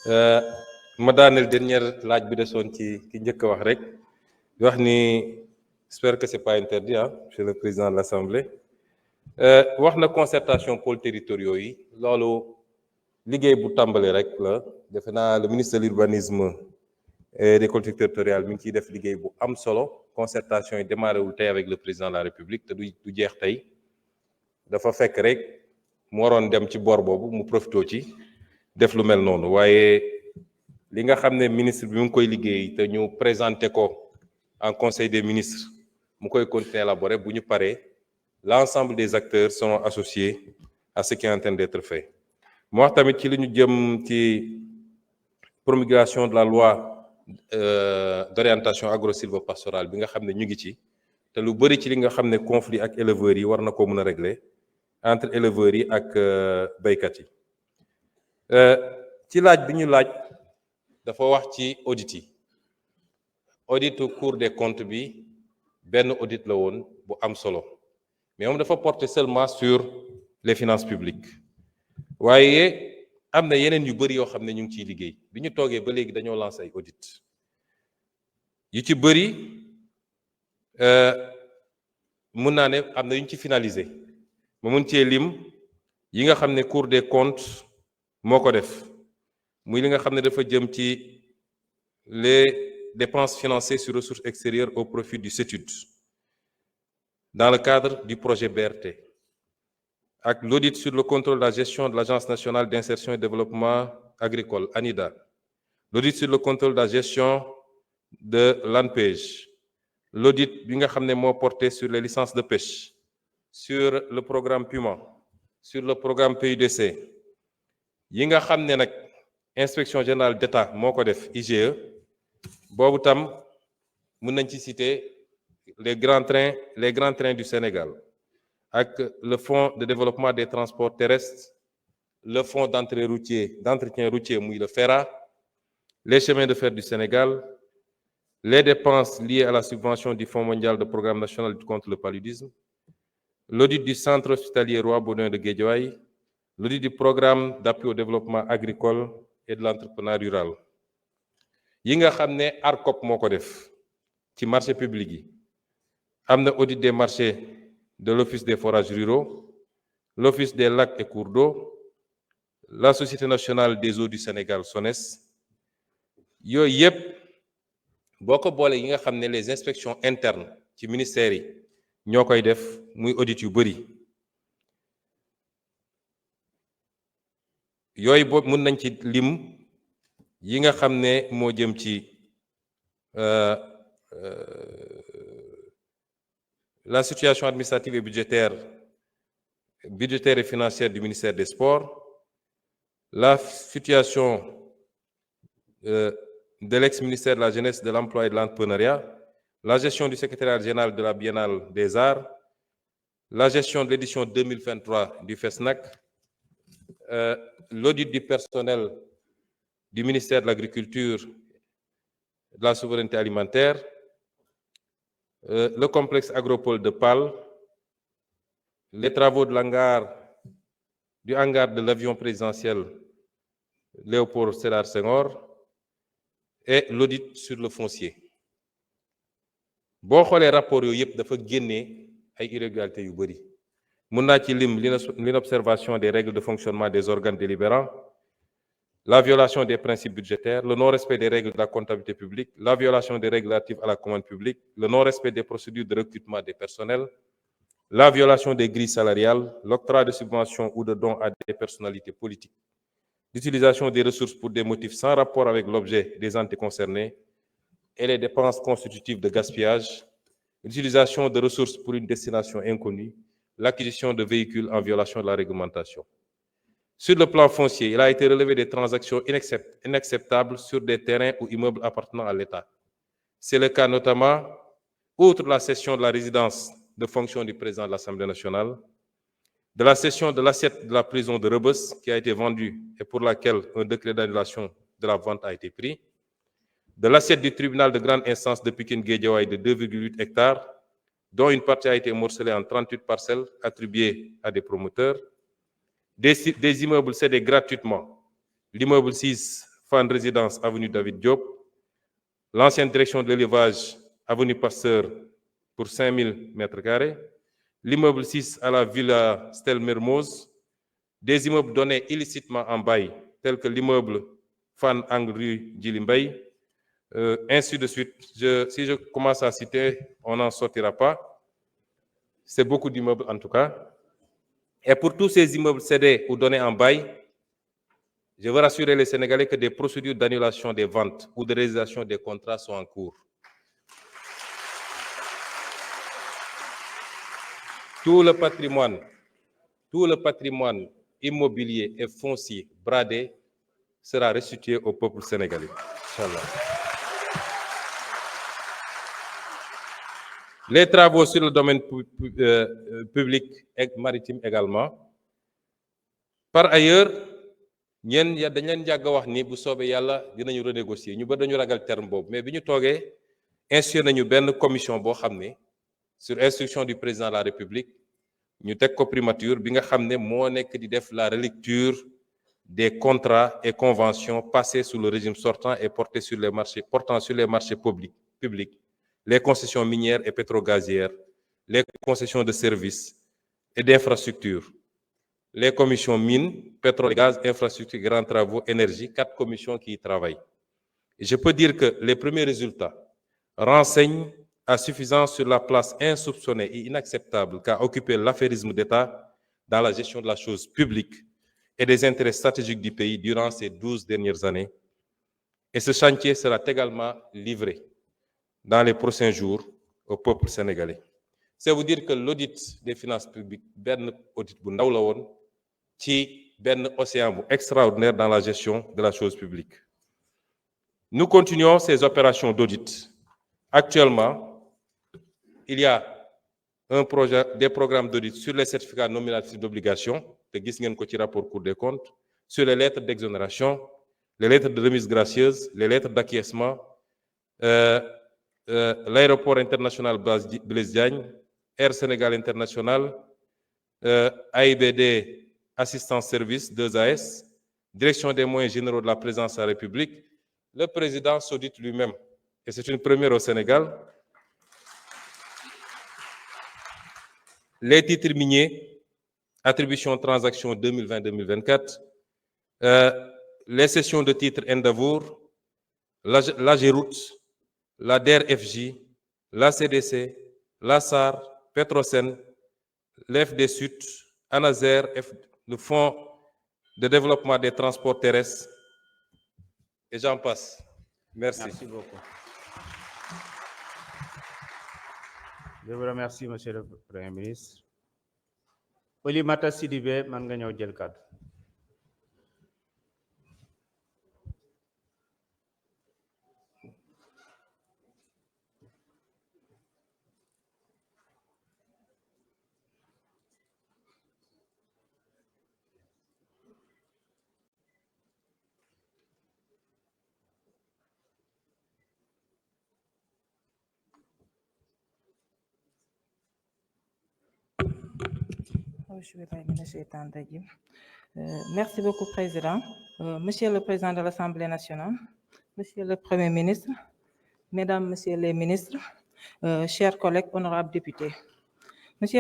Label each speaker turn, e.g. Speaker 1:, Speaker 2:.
Speaker 1: ma daaneel dernière laaj bi desoon ci ki njëkk a wax rek di wax ni j'espère que c'est pas interdit monsieur le président de l'Assemblée wax na concertation pôles territoriaux yi loolu liggéey bu tàmbali rek la defe naa le ministre de l'urbanisme et des collectivités territoriales mi ngi ciy def liggéey bu am solo concertation yi démarré wul tey avec le président de la République te du jeex tey dafa fekk rek mu waroon dem ci boor boobu mu profité ci def lu mel noonu waaye li nga xam ne ministre bi mu ngi koy liggéey te ñu présenté ko en conseil des ministres mu koy continuer élaborer bu ñu paree l'ensemble des acteurs seront associés à ce qui est en train d'être fait. mu wax tamit ci li ñu jëm ci promulgation de la loi d'orientation agro-sylvo-pastorale bi nga xam ne ñu ngi ci te lu bari ci li nga xam ne conflit ak éleveurs yi war na ko mën a régler entre éleveurs yi ak baykat yi ci laaj bi ñu laaj dafa wax ci audit yi auditu Cour des comptes bi benn audit la woon bu am solo mais moom dafa porter seulement sur les finances publiques waaye am na yeneen yu bari yoo xam ne ñu ngi ciy liggéey bi ñu toogee ba léegi dañoo lancer ay audit yu ci bari mun naa ne am na yu ñu ci finaliser ma mun cee lim yi nga xam ne Cour des comptes moo ko def muy li nga xam ne dafa jëm ci les dépenses financées sur ressources extérieures au profit du CETUD dans le cadre du projet BRT ak l'audit sur le contrôle de la gestion de l'Agence nationale d'insertion et développement agricole ANIDA, l'audit sur le contrôle de la gestion de l'ANPEJ, l'audit bi nga xam ne moo porté sur les licences de pêche, sur le programme PUMA, sur le programme PUDC yi nga xam ne nag inspection générale d'État moo ko def IGE boobu tam mën nañ ci citer les grands trains du Sénégal ak le fonds de développement des transports terrestres, le fonds d'entretien routier muy le FERA, les chemins de fer du Sénégal, les dépenses liées à la subvention du Fonds mondial de programme national de lutte contre le paludisme, l'audit du centre hospitalier Roi Baudouin de Guédiawaye, l'audit du programme d'appui au développement agricole et de l'entrepreneuriat rural yi nga xam ne ARCOP moo ko def ci marché public yi am na audit des marchés de l'Office des forages ruraux, l'Office des lacs et cours d'eau, la Société nationale des eaux du Sénégal SONES yooyu yépp boo ko boole yi nga xam ne les inspections internes ci ministères yi ñoo koy def muy audit yu bari yooyu boobu mën nañ ci lim yi nga xam ne moo jëm ci la situation administrative et budgétaire et financière du ministère des Sports, la situation de l'ex-ministère de la Jeunesse, de l'Emploi et de l'Entrepreneuriat, la gestion du secrétariat général de la Biennale des Arts, la gestion de l'édition 2023 du FESNAC, l'audit du personnel du ministère de l'Agriculture et de la Souveraineté alimentaire, le complexe agropole de Pal, les travaux de du hangar de l'avion présidentiel Léopold Sédar Senghor et l'audit sur le foncier. boo xoolee rapport yooyu yëpp dafa génnee ay irrégularités yu bari mën naa ci lim l'inobservation des règles de fonctionnement des organes délibérants, la violation des principes budgétaires, le non-respect des règles de la comptabilité publique, la violation des règles relatives à la commande publique, le non-respect des procédures de recrutement des personnels, la violation des grilles salariales, l'octroi de subventions ou de dons à des personnalités politiques, l'utilisation des ressources pour des motifs sans rapport avec l'objet des entités concernées et les dépenses constitutives de gaspillage, l'utilisation de ressources pour une destination inconnue, l'acquisition de véhicules en violation de la réglementation. Sur le plan foncier, il a été relevé des transactions inacceptables sur des terrains ou immeubles appartenant à l'État. C'est le cas notamment, outre la cession de la résidence de fonction du président de l'Assemblée nationale, de la cession de l'assiette de la prison de Rebeuss qui a été vendue et pour laquelle un décret d'annulation de la vente a été pris, de l'assiette du tribunal de grande instance de Pikine-Guédiawaye de 2,8 hectares, dont une partie a été morcelée en 38 parcelles attribuées à des promoteurs, des immeubles cédés gratuitement, l'immeuble 6 Fann Résidence, avenue David Diop, l'ancienne direction de l'élevage, avenue Pasteur, pour 5000 m², l'immeuble 6 à la Villa Stel Mermoz, des immeubles donnés illicitement en bail, tels que l'immeuble Fann Angle rue Djilimbey, ainsi de suite. Si je commence à citer, on n'en sortira pas. C'est beaucoup d'immeubles en tout cas. Et pour tous ces immeubles cédés ou donnés en bail, je veux rassurer les Sénégalais que des procédures d'annulation des ventes ou de résiliation des contrats sont en cours. Tout le patrimoine immobilier et foncier bradé sera restitué au peuple sénégalais. Inch'Allah. Les travaux sur le domaine public et maritime également. Par ailleurs, dañ leen jàgg wax ni bu soobee yàlla dinañu renégocier ñu ba dañu ragal terme boobu mais bi ñu toogee institué nañu benn commission boo xam ne sur instruction du président de la République ñu teg ko primature bi nga xam ne moo nekk di def la relecture des contrats et conventions passés sous le régime sortant et portant sur les marchés publics, les concessions minières et pétrogazières, les concessions de services et d'infrastructures, les commissions mines, pétrole et gaz, infrastructures, grands travaux, énergie, 4 commissions qui y travaillent. Et je peux dire que les premiers résultats renseignent à suffisance sur la place insoupçonnée et inacceptable qu'a occupé l'affairisme d'État dans la gestion de la chose publique et des intérêts stratégiques du pays durant ces 12 dernières années. Et ce chantier sera également livré dans les prochains jours au peuple sénégalais. C'est vous dire que l'audit des finances publiques, ben audit bu ndaw la woon ci ben océan bu extraordinaire dans la gestion de la chose publique. Nous continuons ces opérations d'audit. Actuellement, il y a des programmes d'audit sur les certificats nominatifs d'obligation, te gis ngeen ko ci rapport Cour des comptes, sur les lettres d'exonération, les lettres de remise gracieuse, les lettres d'acquiescement, l'aéroport international Blaise Diagne, Air Sénégal International, AIBD Assistance Service 2AS, Direction des moyens généraux de la présidence de la République. Le président s'audite lui-même, et c'est une première au Sénégal. Les titres miniers, attribution transaction 2020-2024, les cessions de titres Endeavour, l'AGEROUTE, la DER-FJ, la CDC, la SAR, Petrosen, l'FD Sud, ANASER, le Fonds de développement des transports terrestres, et j'en passe. Merci.
Speaker 2: Merci beaucoup. Je vous remercie, Monsieur le Premier ministre. Oulimata Sidibé, man nga ñëw jël kàddu.
Speaker 3: Merci beaucoup, Président. Monsieur le Président de l'Assemblée nationale, Monsieur le Premier ministre, Mesdames, Messieurs les ministres, chers collègues honorables députés.